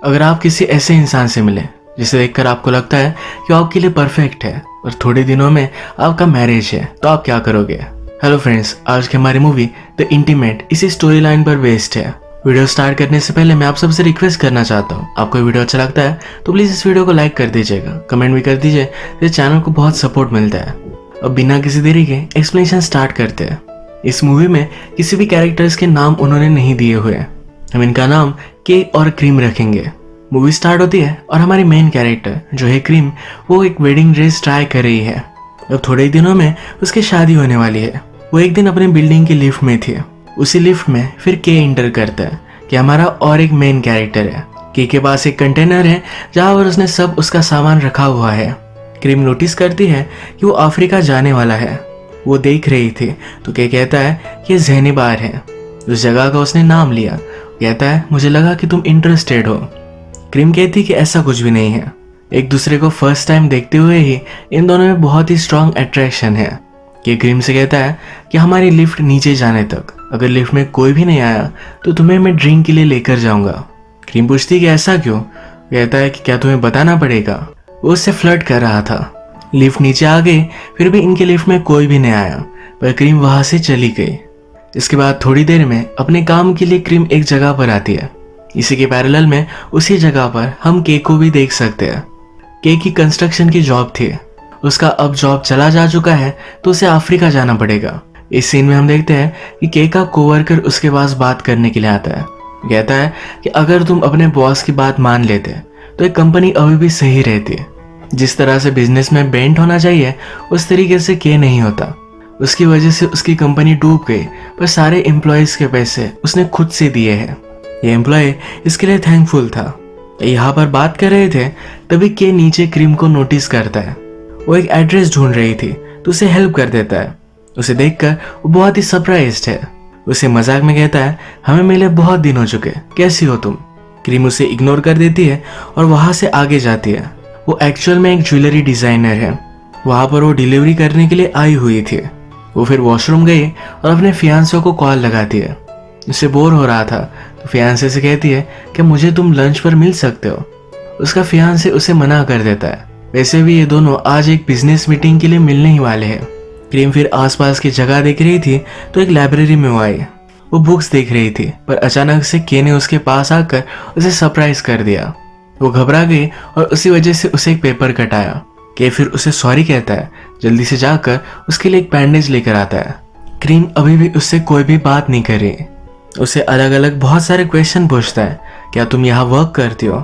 अगर आप किसी ऐसे इंसान से मिले जिसे देखकर आपको लगता है कि वो आपके लिए परफेक्ट है और थोड़े दिनों में आपका मैरिज है, तो आप क्या करोगे? हेलो फ्रेंड्स, आज की हमारी मूवी द इंटीमेट इसी स्टोरी लाइन पर बेस्ड है। वीडियो स्टार्ट करने से पहले मैं आप सबसे रिक्वेस्ट करना चाहता हूँ, आपको वीडियो अच्छा लगता है तो प्लीज इस वीडियो को लाइक कर दीजिएगा, कमेंट भी कर दीजिए, इस चैनल को बहुत सपोर्ट मिलता है। अब बिना किसी देरी के एक्सप्लेनेशन स्टार्ट करते हैं। इस मूवी में किसी भी कैरेक्टर्स के नाम उन्होंने नहीं दिए हुए, हम इनका नाम के और क्रीम रखेंगे। मूवी स्टार्ट होती है और हमारी मेन कैरेक्टर जो है क्रीम, वो एक वेडिंग ड्रेस ट्राई कर रही है। अब थोड़े ही दिनों में उसकी शादी होने वाली है। वो एक दिन अपने बिल्डिंग की लिफ्ट में थी। उसी लिफ्ट में फिर के इंटर करता है कि हमारा और एक मेन कैरेक्टर है। के पास एक कंटेनर है जहाँ पर उसने सब उसका सामान रखा हुआ है। क्रीम नोटिस करती है कि वो अफ्रीका जाने वाला है। वो देख रही थी तो के कहता है कि ज़ैनिबार है। उस जगह का उसने नाम लिया। कहता है मुझे लगा कि तुम इंटरेस्टेड हो। क्रीम कहती कि ऐसा कुछ भी नहीं है। एक दूसरे को फर्स्ट टाइम देखते हुए ही इन दोनों में बहुत ही स्ट्रांग अट्रैक्शन है। कि क्रीम से कहता है कि हमारी लिफ्ट नीचे जाने तक अगर लिफ्ट में कोई भी नहीं आया तो तुम्हें मैं ड्रिंक के लिए लेकर जाऊंगा। क्रीम पूछती कि ऐसा क्यों? कहता है कि क्या तुम्हें बताना पड़ेगा? वो उससे फ्लर्ट कर रहा था। लिफ्ट नीचे आ गई, फिर भी इनके लिफ्ट में कोई भी नहीं आया, पर क्रीम वहां से चली गई। इसके बाद थोड़ी देर में अपने काम के लिए क्रीम एक जगह पर आती है। इसी के पैरेलल में उसी जगह पर हम के को भी देख सकते हैं। के की कंस्ट्रक्शन की जॉब थी, उसका अब जॉब चला जा चुका है तो उसे अफ्रीका जाना पड़ेगा। इस सीन में हम देखते हैं कि के का कोवर्कर उसके पास बात करने के लिए आता है। कहता है कि अगर तुम अपने बॉस की बात मान लेते तो एक कंपनी अभी भी सही रहती। जिस तरह से बिजनेस में बेंट होना चाहिए उस तरीके से के नहीं होता। उसकी वजह से उसकी कंपनी डूब गई, पर सारे एम्प्लॉयज के पैसे उसने खुद से दिए हैं। ये एम्प्लॉय इसके लिए थैंकफुल था। यहाँ पर बात कर रहे थे तभी के नीचे क्रीम को नोटिस करता है। वो एक एड्रेस ढूंढ रही थी तो उसे हेल्प कर देता है। उसे देखकर वो बहुत ही सरप्राइज्ड है। उसे मजाक में कहता है हमें मिले बहुत दिन हो चुके, कैसी हो तुम? क्रीम उसे इग्नोर कर देती है और वहां से आगे जाती है। वो एक्चुअल में एक ज्वेलरी डिजाइनर है। वहां पर वो डिलीवरी करने के लिए आई हुई थी। वो फिर वॉशरूम गई और अपने फियांसे को कॉल लगाती है। उसे बोर हो रहा था तो फियांसे से कहती है कि मुझे तुम लंच पर मिल सकते हो। उसका फियांसे उसे मना कर देता है। वैसे भी ये दोनों आज एक बिजनेस मीटिंग के लिए मिलने ही वाले हैं। क्रीम फिर आसपास की जगह देख रही थी तो एक लाइब्रेरी में वो आई। वो बुक्स देख रही थी, पर अचानक से के ने उसके पास आकर उसे सरप्राइज कर दिया। वो घबरा गई और उसी वजह से उसे एक पेपर कटाया। के फिर उसे सॉरी कहता है, जल्दी से जाकर उसके लिए एक बैंडेज लेकर आता है। क्रीम अभी भी उससे कोई भी बात नहीं कर रही। उसे अलग अलग बहुत सारे क्वेश्चन पूछता है। क्या तुम यहाँ वर्क करती हो?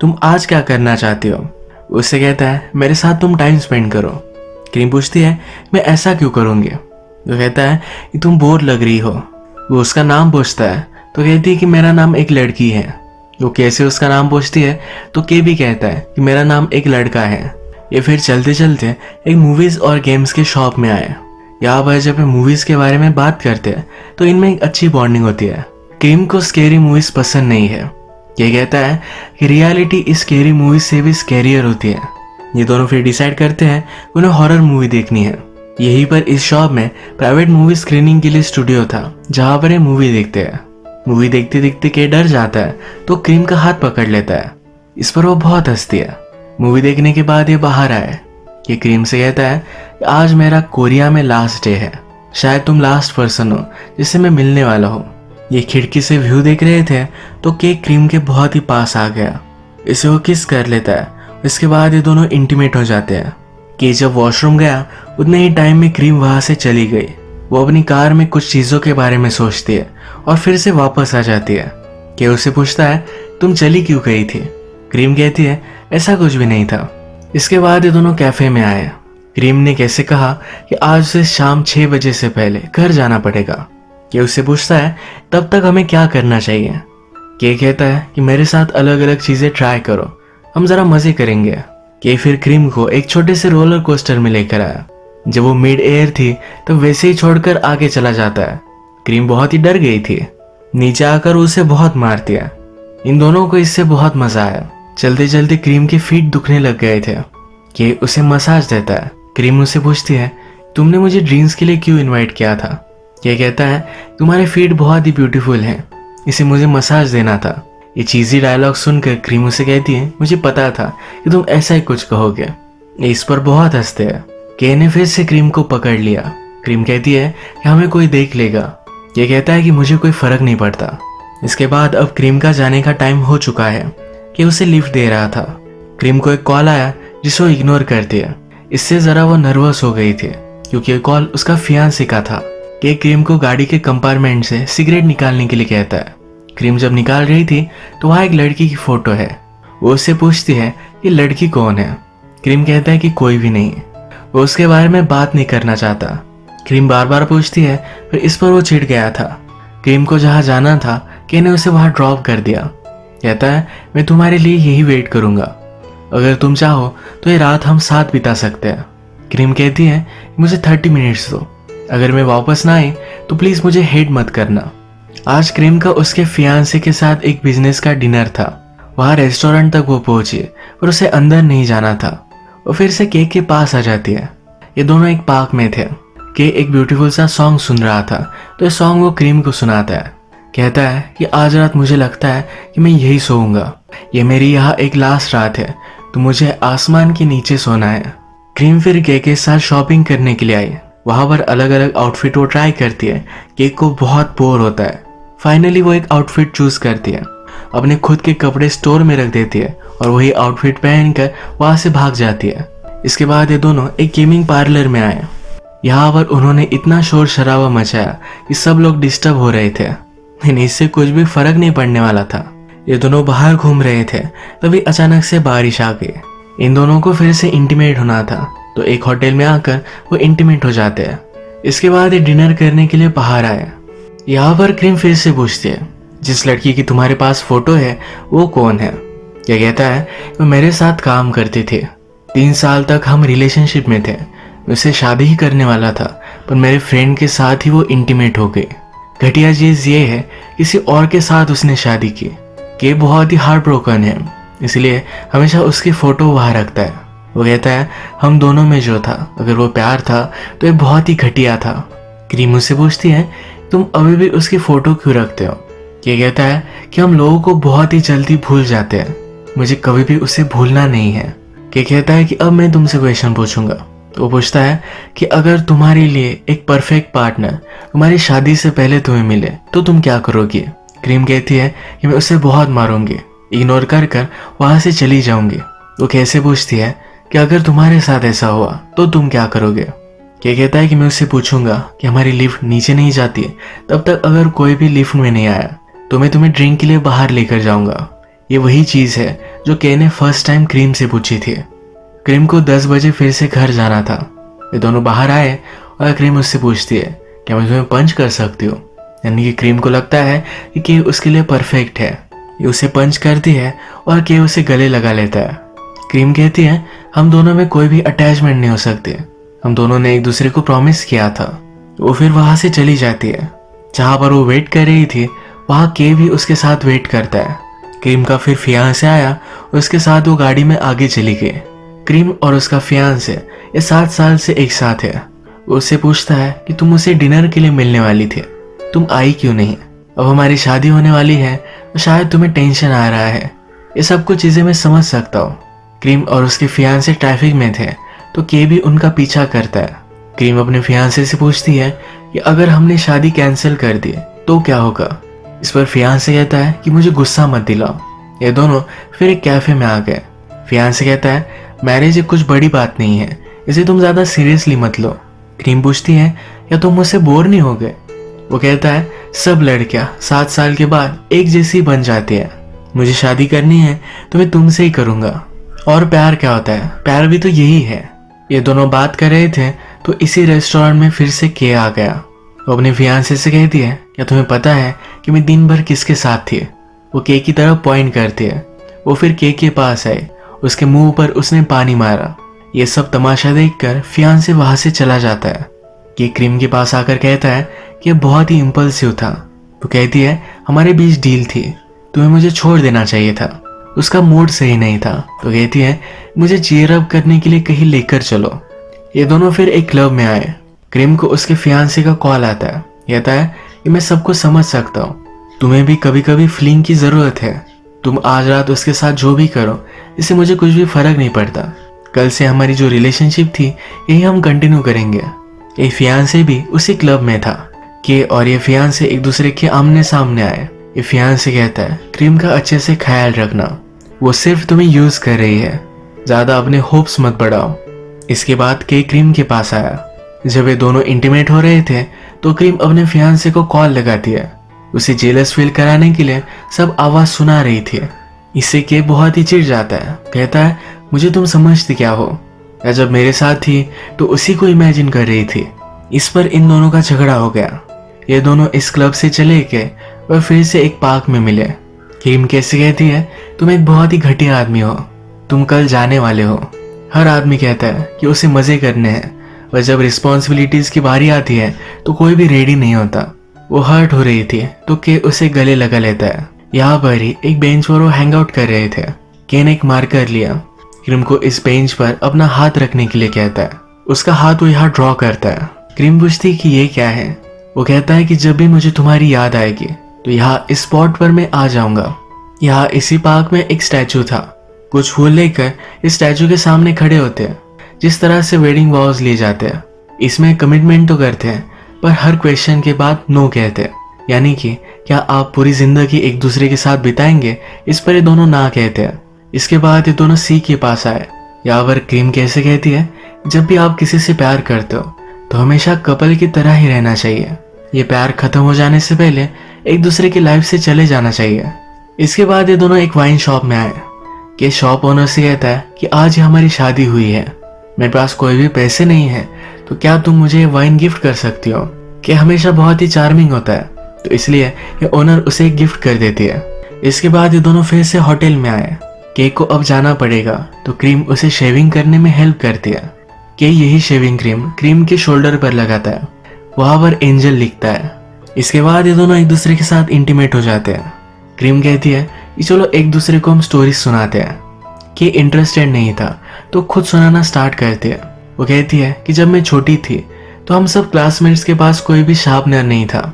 तुम आज क्या करना चाहती हो? उससे कहता है मेरे साथ तुम टाइम स्पेंड करो। क्रीम पूछती है मैं ऐसा क्यों करूँगी? वो कहता है कि तुम बोर लग रही हो। वो उसका नाम पूछता है तो कहती है कि मेरा नाम एक लड़की है। वो कैसे उसका नाम पूछती है तो के भी कहता है कि मेरा नाम एक लड़का है। ये फिर चलते चलते एक मूवीज और गेम्स के शॉप में आए। यहाँ पर जब मूवीज के बारे में बात करते हैं तो इनमें एक अच्छी बॉन्डिंग होती है। क्रीम को स्केरी मूवीज पसंद नहीं है। ये कहता है कि रियलिटी इस स्केरी मूवी से भी स्केरियर होती है। ये दोनों फिर डिसाइड करते हैं उन्हें हॉरर मूवी देखनी है। यहीं पर इस शॉप में प्राइवेट मूवी स्क्रीनिंग के लिए स्टूडियो था जहाँ पर ये मूवी देखते हैं। मूवी देखते देखते के डर जाता है तो क्रीम का हाथ पकड़ लेता है। इस पर वो बहुत हंसती है। मूवी देखने के बाद ये बाहर आए। ये क्रीम से कहता है कि आज मेरा कोरिया में लास्ट डे है, शायद तुम लास्ट पर्सन हो जिससे मैं मिलने वाला हूँ। ये खिड़की से व्यू देख रहे थे तो के क्रीम के बहुत ही पास आ गया। इसे वो किस कर लेता है। इसके बाद ये दोनों इंटीमेट हो जाते हैं। के जब वॉशरूम गया उतने ही टाइम में क्रीम वहां से चली गई। वो अपनी कार में कुछ चीजों के बारे में सोचती है और फिर से वापस आ जाती है। के उसे पूछता है तुम चली क्यों गई थी? क्रीम कहती है ऐसा कुछ भी नहीं था। इसके बाद ये दोनों कैफे में आए। क्रीम ने कैसे कहा कि आज से शाम 6 बजे से पहले घर जाना पड़ेगा। के उससे पूछता है तब तक हमें क्या करना चाहिए? के कहता है कि मेरे साथ अलग अलग चीजें ट्राई करो, हम जरा मजे करेंगे। के फिर क्रीम को एक छोटे से रोलर कोस्टर में लेकर आया। जब वो मिड एयर थी तो वैसे ही छोड़कर आगे चला जाता है। क्रीम बहुत ही डर गई थी। नीचे आकर उसे बहुत मारती है। इन दोनों को इससे बहुत मजा आया। चलते चलते क्रीम के फीट दुखने लग गए थे। के उसे मसाज देता है। क्रीम उसे पूछती है तुमने मुझे ड्रीम्स के लिए क्यों इनवाइट किया था? ये कहता है तुम्हारे फीट बहुत ही ब्यूटीफुल हैं, इसे मुझे मसाज देना था। ये चीज़ी डायलॉग सुनकर क्रीम उसे कहती है, मुझे पता था कि तुम ऐसा ही कुछ कहोगे। ये इस पर बहुत हंसते हैं। के ने फिर से क्रीम को पकड़ लिया। क्रीम कहती है कि हमें कोई देख लेगा। ये कहता है कि मुझे कोई फर्क नहीं पड़ता। इसके बाद अब क्रीम का जाने का टाइम हो चुका है कि उसे लिफ्ट दे रहा था। क्रीम को एक कॉल आया जिसे वो इग्नोर कर दिया। इससे ज़रा वो नर्वस हो गई थी क्योंकि ये कॉल उसका फियांसे का था कि क्रीम को गाड़ी के कंपार्टमेंट से सिगरेट निकालने के लिए कहता है। क्रीम जब निकाल रही थी तो वहाँ एक लड़की की फोटो है। वो उससे पूछती है कि लड़की कौन है। क्रीम कहता है कि कोई भी नहीं। वो उसके बारे में बात नहीं करना चाहता। क्रीम बार बार पूछती है, फिर इस पर वो चिढ़ गया था। क्रीम को जहाँ जाना था के ने उसे वहाँ ड्रॉप कर दिया। कहता है मैं तुम्हारे लिए यही वेट करूँगा, अगर तुम चाहो तो ये रात हम साथ बिता सकते हैं। क्रीम कहती है मुझे 30 मिनट्स दो, अगर मैं वापस ना आई तो प्लीज़ मुझे हेट मत करना। आज क्रीम का उसके फियांसे के साथ एक बिजनेस का डिनर था। वहाँ रेस्टोरेंट तक वो पहुंची पर उसे अंदर नहीं जाना था। वो फिर से केक के पास आ जाती है। ये दोनों एक पार्क में थे। के एक ब्यूटीफुल सा सॉन्ग सुन रहा था तो ये सॉन्ग वो क्रीम को सुनाता है। कहता है कि आज रात मुझे लगता है कि मैं यही सोऊंगा। ये मेरी यहाँ एक लास्ट रात है तो मुझे आसमान के नीचे सोना है। क्रीम फिर के साथ शॉपिंग करने के लिए आई। वहाँ पर अलग अलग आउटफिट वो ट्राई करती है। केक को बहुत बोर होता है। फाइनली वो एक आउटफिट चूज करती है, अपने खुद के कपड़े स्टोर में रख देती है और वही आउटफिट पहनकर वहाँ से भाग जाती है। इसके बाद ये दोनों एक गेमिंग पार्लर में आए। यहाँ पर उन्होंने इतना शोर शराबा मचाया कि सब लोग डिस्टर्ब हो रहे थे, लेकिन इससे कुछ भी फर्क नहीं पड़ने वाला था। ये दोनों बाहर घूम रहे थे तभी अचानक से बारिश आ गई। इन दोनों को फिर से इंटीमेट होना था तो एक होटल में आकर वो इंटीमेट हो जाते हैं। इसके बाद ये डिनर करने के लिए बाहर आए। यहाँ पर क्रीम फिर से पूछती है जिस लड़की की तुम्हारे पास फोटो है वो कौन है। यह कहता है वो मेरे साथ काम करती थी, 3 साल तक हम रिलेशनशिप में थे। मैं उससे शादी ही करने वाला था पर मेरे फ्रेंड के साथ ही वो इंटीमेट हो गई। घटिया चीज ये है किसी और के साथ उसने शादी की। के बहुत ही हार्ट ब्रोकन है, इसलिए हमेशा उसकी फोटो वहाँ रखता है। वो कहता है हम दोनों में जो था, अगर वो प्यार था तो ये बहुत ही घटिया था। क्रीम उससे पूछती है तुम अभी भी उसकी फोटो क्यों रखते हो। ये कहता है कि हम लोगों को बहुत ही जल्दी भूल जाते हैं, मुझे कभी भी उसे भूलना नहीं है। के कहता है कि अब मैं तुमसे क्वेश्चन पूछूंगा। तो वो पूछता है कि अगर तुम्हारे लिए एक परफेक्ट पार्टनर तुम्हारी शादी से पहले तुम्हें मिले तो तुम क्या करोगी। क्रीम कहती है कि मैं उसे बहुत मारूंगी, इग्नोर कर कर वहां से चली जाऊंगी। वो कैसे पूछती है कि अगर तुम्हारे साथ ऐसा हुआ तो तुम क्या करोगे। क्या कहता है कि मैं उससे पूछूंगा कि हमारी लिफ्ट नीचे नहीं जाती तब तक अगर कोई भी लिफ्ट में नहीं आया तो मैं तुम्हें ड्रिंक के लिए बाहर लेकर जाऊंगा। ये वही चीज है जो के ने फर्स्ट टाइम क्रीम से पूछी थी। क्रीम को 10 बजे फिर से घर जाना था। ये दोनों बाहर आए और क्रीम उससे पूछती है क्या मैं तुम्हें पंच कर सकती हूँ। यानी कि क्रीम को लगता है कि के उसके लिए परफेक्ट है। ये उसे पंच करती है और के उसे गले लगा लेता है। क्रीम कहती है हम दोनों में कोई भी अटैचमेंट नहीं हो सकती, हम दोनों ने एक दूसरे को प्रॉमिस किया था। वो फिर वहां से चली जाती है। जहां पर वो वेट कर रही थी वहां के भी उसके साथ वेट करता है। क्रीम का फिर फियांसे आया और उसके साथ वो गाड़ी में आगे चली गई। क्रीम और उसका फियांसे ये 7 साल से एक साथ है। वो उससे पूछता है कि तुम उसे डिनर के लिए मिलने वाली थी, तुम आई क्यों नहीं। अब हमारी शादी होने वाली है तो शायद तुम्हें टेंशन आ रहा है। ये सब कुछ चीजें मैं समझ सकता हूँ। क्रीम और उसके फियांसे ट्रैफिक में थे तो के भी उनका पीछा करता है। क्रीम अपने फियांसे से पूछती है कि अगर हमने शादी कैंसिल कर दी तो क्या होगा। इस पर फियांसे कहता है कि मुझे गुस्सा मत दिलाओ। ये दोनों फिर एक कैफे में आ गए। फियांसे कहता है मैरिज कुछ बड़ी बात नहीं है, इसे तुम ज्यादा सीरियसली मत लो। क्रीम पूछती है या तुम मुझसे बोर नहीं हो गए। वो कहता है सब लड़कियां 7 साल के बाद एक जैसी बन जाती है, मुझे शादी करनी है तो मैं तुमसे ही करूंगा। और प्यार क्या होता है, प्यार भी तो यही है। ये दोनों बात कर रहे थे तो इसी रेस्टोरेंट में फिर से के आ गया। वो अपने फियांसे से कहती है क्या तुम्हें पता है कि मैं दिन भर किसके साथ थी। वो के की तरफ पॉइंट करती है। वो फिर के पास आए, उसके मुंह पर उसने पानी मारा। ये सब तमाशा देखकर फियांसे वहां से चला जाता है। कि क्रीम के पास आकर कहता है कि यह बहुत ही इम्पल्सिव था। वो कहती है हमारे बीच डील थी, तुम्हें मुझे छोड़ देना चाहिए था, उसका मूड सही नहीं था। तो कहती है मुझे चीयर अप करने के लिए कहीं लेकर चलो। ये दोनों फिर एक क्लब में आए। क्रीम को उसके फियांसे का कॉल आता है। कहता है कि मैं सबको समझ सकता हूँ, तुम्हें भी कभी कभी फीलिंग की जरूरत है, तुम आज रात उसके साथ जो भी करो, इससे मुझे कुछ भी फर्क नहीं पड़ता। कल से हमारी जो रिलेशनशिप थी यही हम कंटिन्यू करेंगे। ये फियांसे भी उसी क्लब में था कि और ये फियांसे एक दूसरे के आमने सामने आए। ये फियांसे कहता है क्रीम का अच्छे से ख्याल रखना, वो सिर्फ तुम्हें यूज कर रही है, ज्यादा अपने होप्स मत बढ़ाओ। इसके बाद के क्रीम के पास आया। जब ये दोनों इंटीमेट हो रहे थे तो क्रीम अपने फियांसे को कॉल लगाती है। उसे जेलस फील कराने के लिए सब आवाज सुना रही थी। इससे के बहुत ही चिढ़ जाता है, कहता है मुझे तुम समझती क्या हो, या जब मेरे साथ थी तो उसी को इमेजिन कर रही थी। इस पर इन दोनों का झगड़ा हो गया। ये दोनों इस क्लब से चले गए और फिर से एक पार्क में मिले। क्रीम कैसे कहती है तुम एक बहुत ही घटिया आदमी हो, तुम कल जाने वाले हो। हर आदमी कहता है कि उसे मजे करने हैं, और जब रिस्पॉन्सिबिलिटीज की बारी आती है तो कोई भी रेडी नहीं होता। वो हर्ट हो रही थी तो के उसे गले लगा लेता है। यहाँ पर ही एक बेंच पर वो हैंग आउट कर रहे थे। के ने एक मार्कर लिया, क्रीम को इस बेंच पर अपना हाथ रखने के लिए कहता है। उसका हाथ वो यहाँ ड्रॉ करता है। क्रीम पूछती कि ये क्या है। वो कहता है कि जब भी मुझे तुम्हारी याद आएगी तो यहाँ इस स्पॉट पर मैं आ जाऊंगा। यहाँ इसी पार्क में एक स्टैचू था। कुछ फूल लेकर इस स्टैचू के सामने खड़े होते हैं। जिस तरह से वेडिंग वॉज लिए जाते हैं, इसमें कमिटमेंट तो करते हैं पर हर क्वेश्चन के बाद नो कहते हैं, यानी कि क्या आप पूरी जिंदगी एक दूसरे के साथ बिताएंगे, इस पर ये दोनों ना कहते हैं। इसके बाद ये दोनों सी के पास आए। यहाँ पर क्रीम कैसे कहती है जब भी आप किसी से प्यार करते हो तो हमेशा कपल की तरह ही रहना चाहिए। ये प्यार खत्म हो जाने से पहले एक दूसरे की लाइफ से चले जाना चाहिए। इसके बाद ये दोनों एक वाइन शॉप में आए। कि शॉप ओनर से कहता है कि आज ही हमारी शादी हुई है, मेरे पास कोई भी पैसे नहीं है, तो क्या तुम मुझे वाइन गिफ्ट कर सकती हो। कि हमेशा बहुत ही चार्मिंग होता है तो इसलिए ये ओनर उसे एक गिफ्ट कर देती है। इसके बाद ये दोनों फिर से होटल में आए। केक को अब जाना पड़ेगा तो क्रीम उसे शेविंग करने में हेल्प करती है। कि यही शेविंग क्रीम के शोल्डर पर लगाता है। वहां पर एंजल लिखता है। इसके बाद ये दोनों एक दूसरे के साथ इंटीमेट हो जाते हैं। क्रीम कहती है कि चलो एक दूसरे को हम स्टोरी सुनाते हैं। कि इंटरेस्टेड नहीं था तो खुद सुनाना स्टार्ट करती है। वो कहती है कि जब मैं छोटी थी तो हम सब क्लासमेट्स के पास कोई भी शार्पनर नहीं था।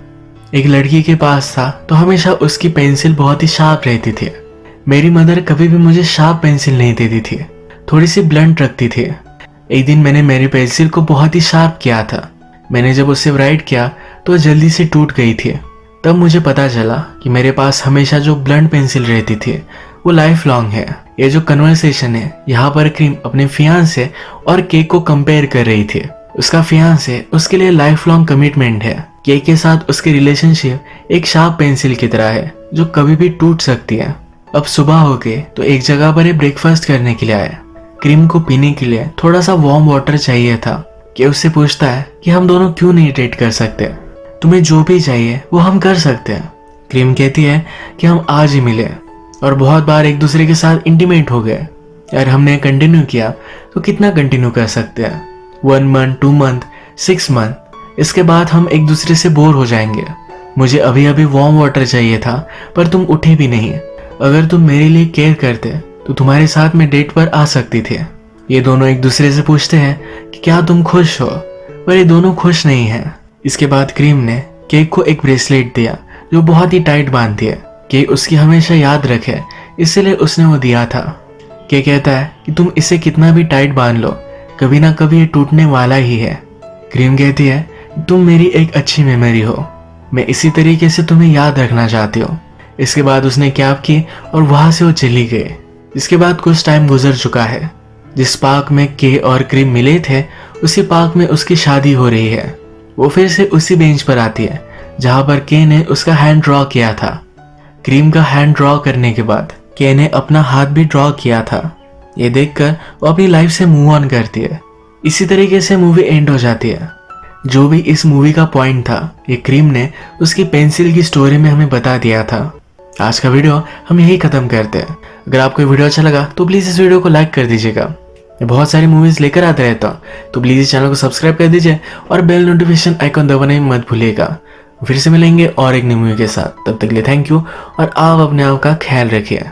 एक लड़की के पास था तो हमेशा उसकी पेंसिल बहुत ही शार्प रहती थी। मेरी मदर कभी भी मुझे शार्प पेंसिल नहीं देती थी, थोड़ी सी ब्लंट रखती थी। एक दिन मैंने मेरी पेंसिल को बहुत ही शार्प किया था। मैंने जब उससे राइट किया तो जल्दी से टूट गई थी। तब मुझे पता चला कि मेरे पास हमेशा जो ब्लंट पेंसिल रहती थी वो लाइफ लॉन्ग है। ये जो कन्वर्सेशन है, यहाँ पर क्रीम अपने फियांसे और केक को कंपेयर कर रही थी। उसका फियांसे उसके लिए लाइफ लॉन्ग कमिटमेंट है। केक के साथ उसकी रिलेशनशिप एक शार्प पेंसिल की तरह है जो कभी भी टूट सकती है। अब सुबह हो गई तो एक जगह पर ब्रेकफास्ट करने के लिए आए। क्रीम को पीने के लिए थोड़ा सा वार्म वाटर चाहिए था। कि उससे पूछता है कि हम दोनों क्यों नहीं डेट कर सकते, तुम्हें जो भी चाहिए वो हम कर सकते हैं। क्रीम कहती है कि हम आज ही मिले और बहुत बार एक दूसरे के साथ इंटीमेट हो गए। यार हमने कंटिन्यू किया तो कितना कंटिन्यू कर सकते हैं, 1 मंथ, 2 मंथ, 6 मंथ। इसके बाद हम एक दूसरे से बोर हो जाएंगे। मुझे अभी अभी वार्म वाटर चाहिए था पर तुम उठे भी नहीं। अगर तुम मेरे लिए केयर करते तो तुम्हारे साथ मैं डेट पर आ सकती थी। ये दोनों एक दूसरे से पूछते हैं कि क्या तुम खुश हो, पर ये दोनों खुश नहीं हैं। इसके बाद क्रीम ने केक को एक ब्रेसलेट दिया जो बहुत ही टाइट बांधती है कि उसकी हमेशा याद रखे, इसलिए उसने वो दिया था। के कहता है कि तुम इसे कितना भी टाइट बांध लो, कभी ना कभी ये टूटने वाला ही है। क्रीम कहती है तुम मेरी एक अच्छी मेमोरी हो, मैं इसी तरीके से तुम्हें याद रखना चाहती हूँ। इसके बाद उसने कैब की और वहां से वो चली गई। इसके बाद कुछ टाइम गुजर चुका है। जिस पार्क में के और क्रीम मिले थे उसी पार्क में उसकी शादी हो रही है। वो फिर से उसी बेंच पर आती है जहां पर के ने उसका हैंड ड्रॉ किया था। क्रीम का हैंड ड्रॉ करने के बाद के ने अपना हाथ भी ड्रॉ किया था। ये देखकर वो अपनी लाइफ से मूव ऑन करती है। इसी तरीके से मूवी एंड हो जाती है। जो भी इस मूवी का पॉइंट था ये क्रीम ने उसकी पेंसिल की स्टोरी में हमें बता दिया था। आज का वीडियो हम यही खत्म करते हैं। अगर आपको वीडियो अच्छा लगा तो प्लीज इस वीडियो को लाइक कर दीजिएगा। मैं बहुत सारी मूवीज लेकर आता रहता हूँ, तो प्लीज इस चैनल को सब्सक्राइब कर दीजिए और बेल नोटिफिकेशन आइकॉन दबाना मत भूलिएगा। फिर से मिलेंगे और एक नई मूवी के साथ। तब तक के लिए थैंक यू और आप अपने आप का ख्याल रखिए।